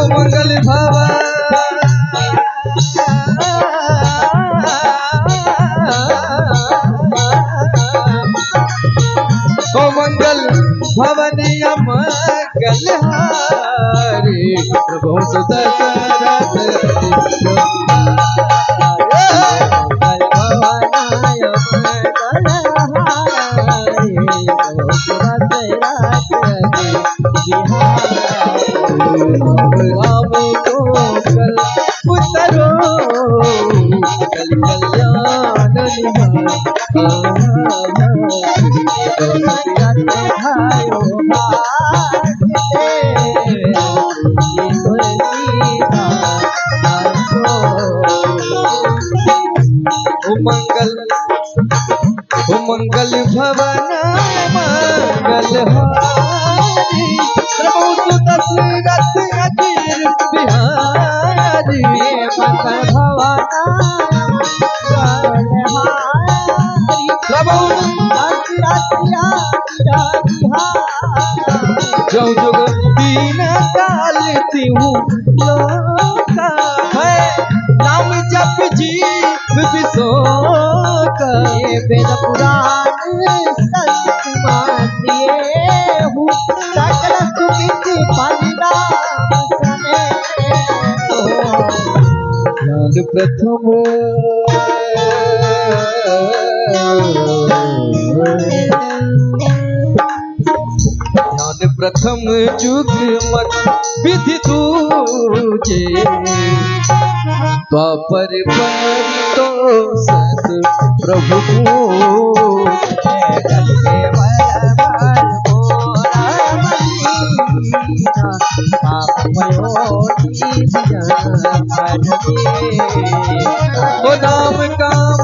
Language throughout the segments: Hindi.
मंगल भवन ओ मंगल भवनिया मंगल हारी प्रभु दशरथ राम को कल उतरो कल कल्याण मंगल भवन मंगल हारी प्रभु दशरथ अजीर बिहारी मंगल भवन जो जुग दीन कालती हूँ लोका है नाम जप जीव विशोक वेद पुराण संत मानिए हूँ सकल सुखित परिणाम सने ज्ञान प्रथम प्रथम जुग मत विधि तुझे द्वापर तो सत प्रभु ओ नाम काम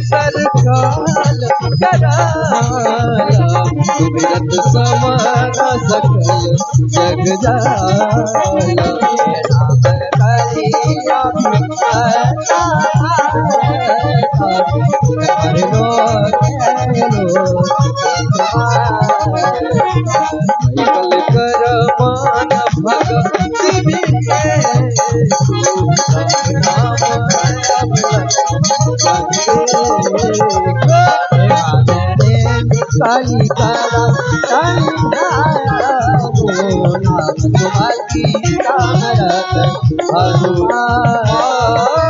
सरकाल कराया सुमिरत समाना सकल जग जाला कल कर मान भगवती काली काला तुम्हारी हनुमान